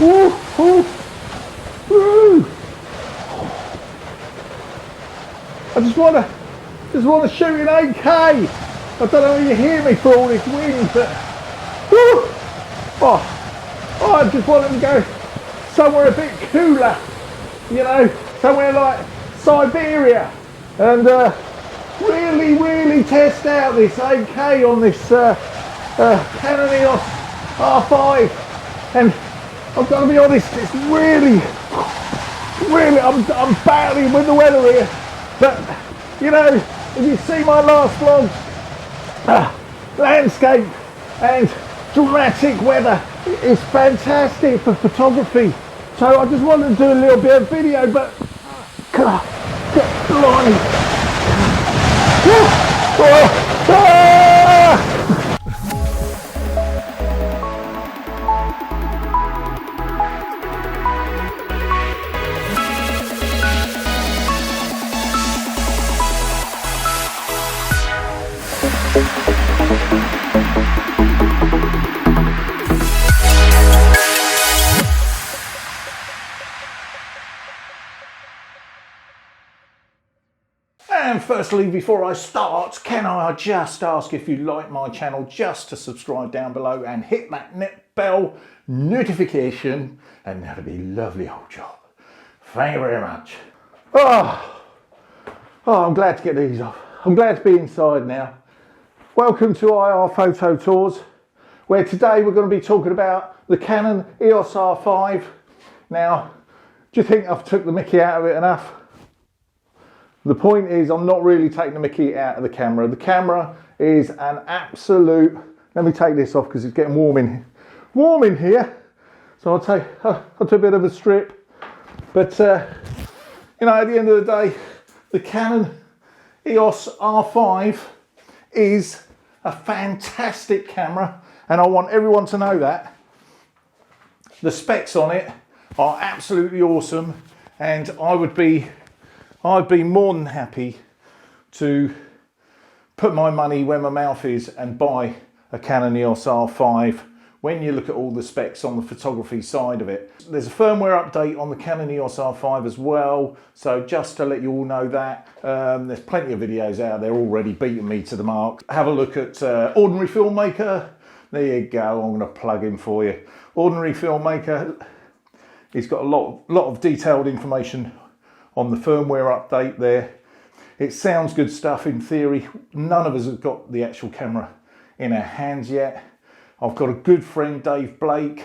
Woo, woo, woo. I just want to shoot in 8K. I don't know if you hear me for all this wind, but woo. Oh, I just want to go somewhere a bit cooler, you know, somewhere like Siberia, and really test out this 8K on this Canon EOS R5. And I've got to be honest, it's really, I'm battling with the weather here. But, you know, if you see my last vlog, landscape and dramatic weather is fantastic for photography. So I just wanted to do a little bit of video, but, blimey. And firstly, before I start, can I just ask if you like my channel just to subscribe down below and hit that bell notification, and that'll be a lovely old job. Thank you very much. Oh, I'm glad to get these off. I'm glad to be inside now. Welcome to IR Photo Tours, where today we're going to be talking about the Canon EOS R5. Now, do you think I've took the mickey out of it enough? The point is, I'm not really taking the mickey out of the camera. The camera is an absolute, let me take this off because it's getting warm in here. So I'll do a bit of a strip. But, you know, at the end of the day, the Canon EOS R5 is a fantastic camera, and I want everyone to know that. The specs on it are absolutely awesome, and I'd be more than happy to put my money where my mouth is and buy a Canon EOS R5 when you look at all the specs on the photography side of it. There's a firmware update on the Canon EOS R5 as well, so just to let you all know that, there's plenty of videos out there already beating me to the mark. Have a look at Ordinary Filmmaker. There you go, I'm going to plug in for you. Ordinary Filmmaker, he's got a lot of detailed information on the firmware update there. It sounds good stuff in theory. None of us have got the actual camera in our hands yet. I've got a good friend, Dave Blake.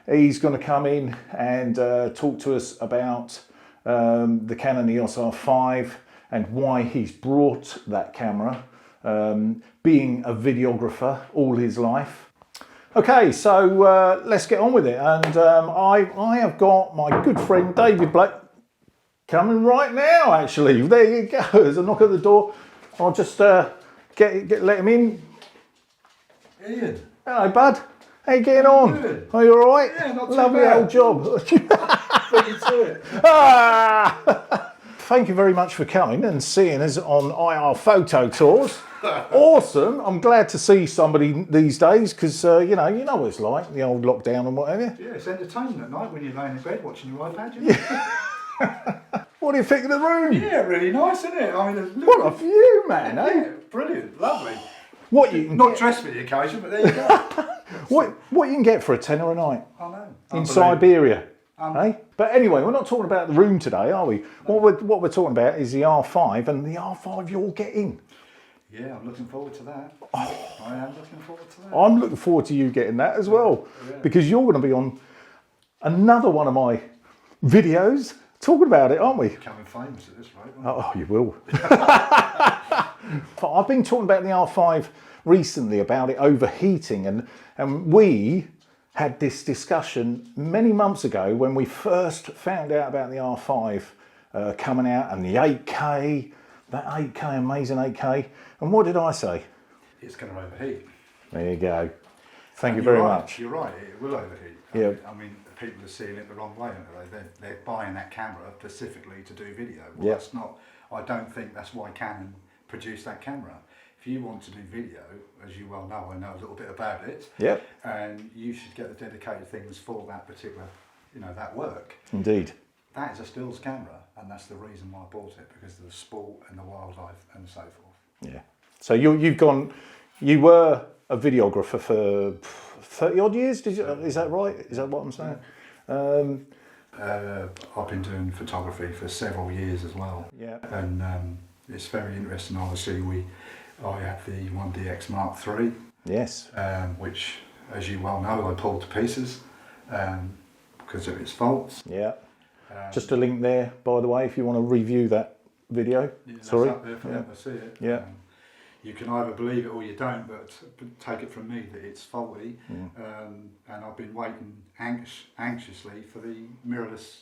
He's going to come in and talk to us about the Canon EOS R5 and why he's brought that camera, being a videographer all his life. Okay, so let's get on with it. And I have got my good friend, David Blake, coming right now, actually. There you go. There's a knock at the door. I'll just let him in. Ian. Hello, bud. How you getting on? Good. Are you all right? Yeah, not too Lovely bad. old job. Beat you to it. Thank you very much for coming and seeing us on IR Photo Tours. Awesome. I'm glad to see somebody these days because, you know what it's like, the old lockdown and whatever. Yeah, it's entertainment at night when you're laying in bed watching your iPad. You know? What do you think of the room? Yeah, really nice, isn't it? I mean, What a view, man, eh? yeah, brilliant, lovely. What you can Not get, dressed for the occasion, but there you go. what you can get for a tenner a night I know. in Siberia, eh? But anyway, we're not talking about the room today, are we? No. What we're talking about is the R5, and the R5 you're getting. Yeah, I'm looking forward to that. Oh. I am looking forward to that. I'm looking forward to you getting that as well, because you're going to be on another one of my videos talking about it, aren't we? Becoming famous at this rate. Oh, you will. I've been talking about the R5 recently, about it overheating, and we had this discussion many months ago when we first found out about the R5 coming out and the 8K, that 8K, amazing 8K. And what did I say? It's going to overheat. There you go. Thank you very much. You're right, it will overheat. Yeah. I mean, people are seeing it the wrong way, aren't they? They're buying that camera specifically to do video. Well, Yeah. that's not, I don't think that's why Canon produced that camera. If you want to do video, as you well know, I know a little bit about it. Yep. And you should get the dedicated things for that particular that work. Indeed. That is a stills camera, and that's the reason why I bought it, because of the sport and the wildlife and so forth. Yeah. So you were a videographer for 30 odd years, is that right? Is that what I'm saying? I've been doing photography for several years as well. Yeah. And it's very interesting. Obviously, I had the 1DX Mark III. Yes. Which, as you well know, I pulled to pieces because of its faults. Yeah. Just a link there, by the way, if you want to review that video. Yeah, that's Sorry. up there for them to see it. Yeah. You can either believe it or you don't, but take it from me that it's faulty. And I've been waiting anxiously for the mirrorless,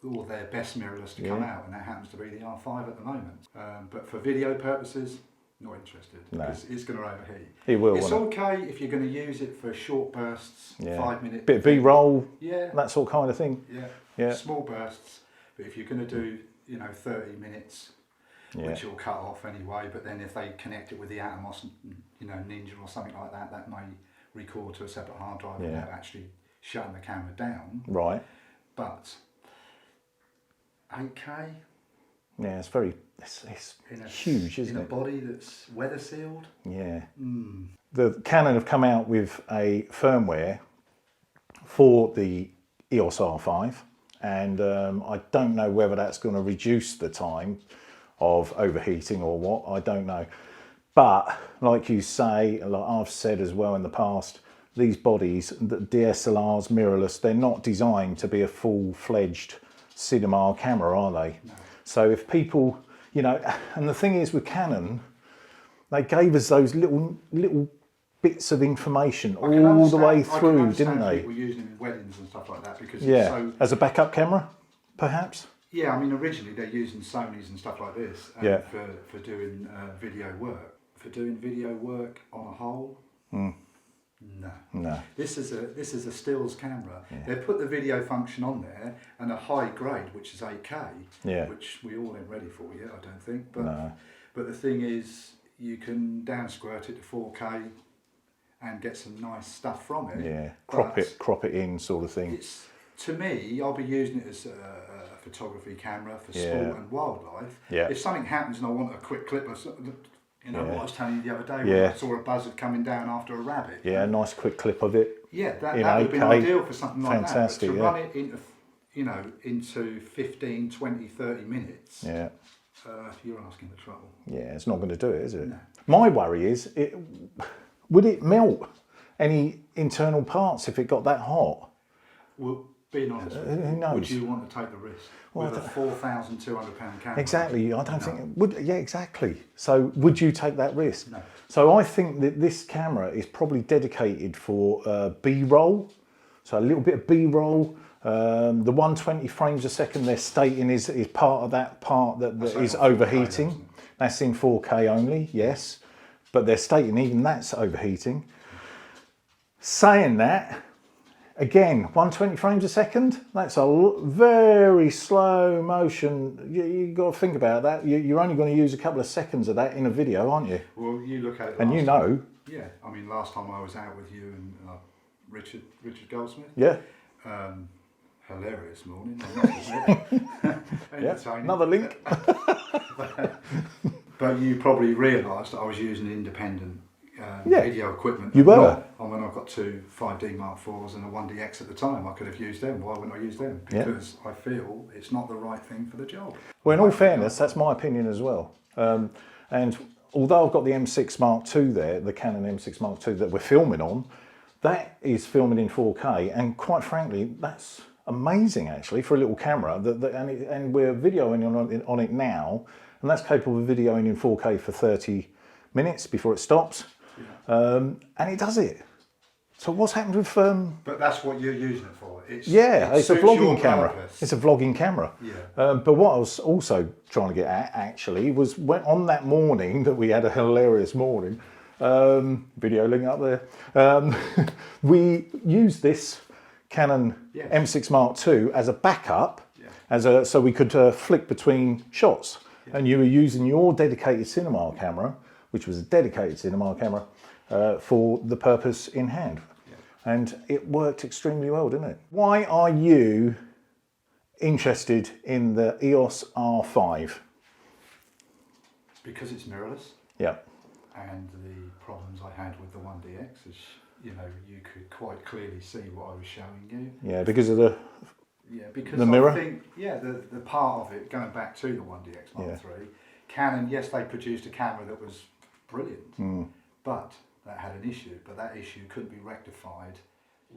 or their best mirrorless to come out, and that happens to be the R5 at the moment. But for video purposes, not interested, because it's going to overheat. It will. It's okay if you're going to use it for short bursts, 5 minutes. Bit of B-roll, yeah, that sort of kind of thing. Yeah, small bursts. But if you're going to do, 30 minutes, which will cut off anyway, but then if they connect it with the Atomos, Ninja or something like that, that may record to a separate hard drive without actually shutting the camera down. Right. But 8K? Yeah, it's huge, isn't it? In a body that's weather sealed? Yeah. The Canon have come out with a firmware for the EOS R5, and I don't know whether that's going to reduce the time of overheating or what, I don't know. But like you say, like I've said as well in the past, these bodies, the DSLRs, mirrorless, they're not designed to be a full-fledged cinema camera, are they? No. So if people, and the thing is with Canon, they gave us those little bits of information all the way through, didn't they? People using them in weddings and stuff like that, because as a backup camera, perhaps. Yeah, I mean, originally they're using Sonys and stuff like this for doing video work. For doing video work on a whole, no. This is a stills camera. Yeah. They put the video function on there and a high grade, which is 8K, which we all ain't ready for yet, I don't think. But the thing is, you can down squirt it to 4K and get some nice stuff from it. Yeah, crop it in, sort of thing. To me, I'll be using it as a photography camera for sport and wildlife. Yeah. If something happens and I want a quick clip of what I was telling you the other day when I saw a buzzard coming down after a rabbit. Yeah, a nice quick clip of it. Yeah, that would have been ideal for something like that. But to run it into 15, 20, 30 minutes, you're asking for trouble. Yeah, it's not going to do it, is it? No. My worry is, would it melt any internal parts if it got that hot? Well, being honest with you, who knows? Would you want to take the risk with a £4,200 camera? Exactly, I don't think it would. Yeah, exactly. So would you take that risk? No. So I think that this camera is probably dedicated for B-roll. So a little bit of B-roll. The 120 frames a second they're stating is part of that part that is overheating. 4K, that's in 4K only, yes. But they're stating even that's overheating. Saying that, again, 120 frames a second, that's a very slow motion. You've got to think about that. You're only going to use a couple of seconds of that in a video, aren't you? Well, you look at it and time. Yeah, I mean, last time I was out with you and Richard Goldsmith. Yeah. Hilarious morning, I must admit. Yeah, another link. But you probably realised that I was using independent video equipment. You were. And when I've got two 5D Mark IVs and a 1DX at the time, I could have used them. Why wouldn't I use them? Because I feel it's not the right thing for the job. Well, in all fairness, that's my opinion as well. And although I've got the M6 Mark II there, the Canon M6 Mark II that we're filming on, that is filming in 4K, and quite frankly, that's amazing actually for a little camera. And we're videoing on it now, and that's capable of videoing in 4K for 30 minutes before it stops. And it does it. So what's happened with But that's what you're using it for. It's a vlogging camera. It's a vlogging camera. Yeah. But what I was also trying to get at actually was when on that morning that we had a hilarious morning, video link up there, we used this Canon M6 Mark II as a backup, so we could flick between shots. And you were using your dedicated cinema camera, which was a dedicated cinema camera, for the purpose in hand. And it worked extremely well, didn't it? Why are you interested in the EOS R5? Because it's mirrorless. Yeah. And the problems I had with the 1DX is, you know, you could quite clearly see what I was showing you. Yeah, because of the because the mirror. I think the part of it going back to the 1DX Mark III, Canon, yes, they produced a camera that was brilliant, but that had an issue. But that issue couldn't be rectified.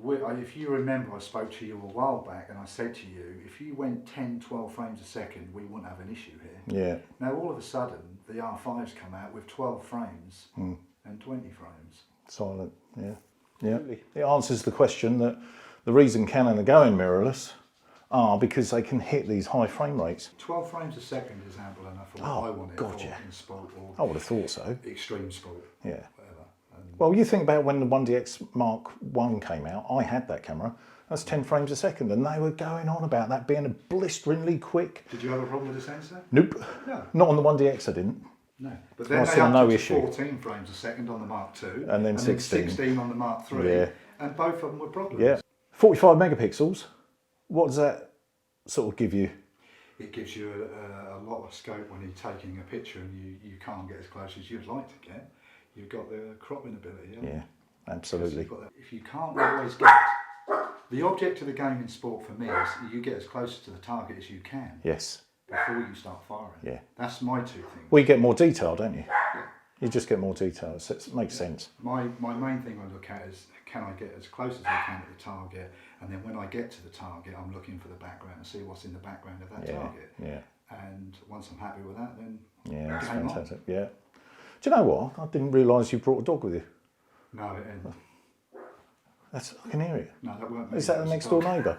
If you remember, I spoke to you a while back and I said to you, if you went 10, 12 frames a second, we wouldn't have an issue here. Yeah. Now all of a sudden, the R5's come out with 12 frames and 20 frames. Silent, yeah. Yeah. It answers the question that the reason Canon are going mirrorless are because they can hit these high frame rates. 12 frames a second is ample enough for what I want it for in sport or I would have thought so. extreme sport. Yeah. Whatever. Well, you think about when the 1DX Mark I came out, I had that camera. That's 10 frames a second, and they were going on about that being a blisteringly quick. Did you have a problem with the sensor? Nope. No. Not on the 1DX, I didn't. No. But then they upped it to 14 frames a second on the Mark II. And then 16. 16 on the Mark III. Yeah. And both of them were problems. Yeah. 45 megapixels. What does that sort of give you? It gives you a lot of scope when you're taking a picture and you can't get as close as you'd like to get. You've got the cropping ability. Yeah, absolutely. If you can't always get the object of the game in sport for me is you get as close to the target as you can. Yes. Before you start firing. Yeah. That's my two things. Well, you get more detail, don't you? Yeah. You just get more detail. So it makes sense. My main thing I look at is can I get as close as I can to the target, and then when I get to the target, I'm looking for the background and see what's in the background of that target. Yeah. And once I'm happy with that, then that's fantastic. Yeah. Do you know what? I didn't realise you brought a dog with you. No, I can hear it. No, that weren't me. Is that the next door neighbour?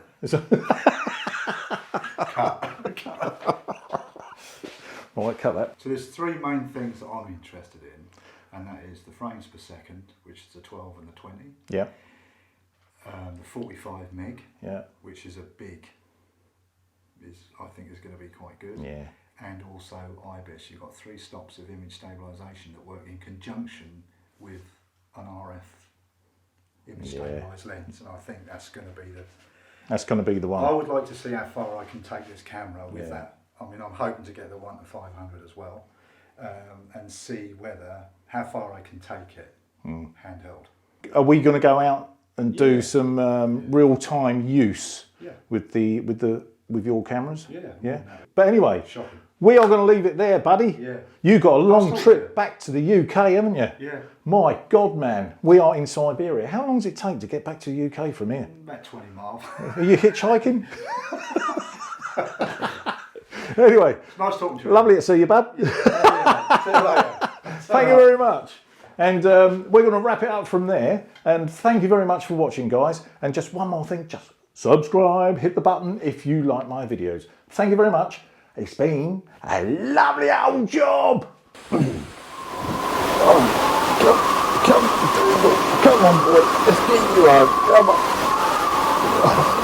Right, cut that. So there's three main things that I'm interested in, and that is the frames per second, which is the 12 and the 20. Yeah. The 45 meg, Yeah. which is I think is going to be quite good. Yeah. And also IBIS, you've got 3 stops of image stabilisation that work in conjunction with an RF image stabilised lens, and I think that's going to be the one. I would like to see how far I can take this camera with that. I mean, I'm hoping to get the 1 to 500 as well, and see how far I can take it handheld. Are we going to go out and do some real-time use with your cameras? Yeah. But anyway, we are going to leave it there, buddy. Yeah. You got a long trip back to the UK, haven't you? Yeah. My God, man, we are in Siberia. How long does it take to get back to the UK from here? About 20 miles. Are you hitchhiking? Anyway, it's nice talking to you. Lovely to see you, bud. See you later. Thank you very much. And we're going to wrap it up from there. And thank you very much for watching, guys. And just one more thing, just subscribe, hit the button if you like my videos. Thank you very much. It's been a lovely old job. Come on, boy. Let's get you on. Come on.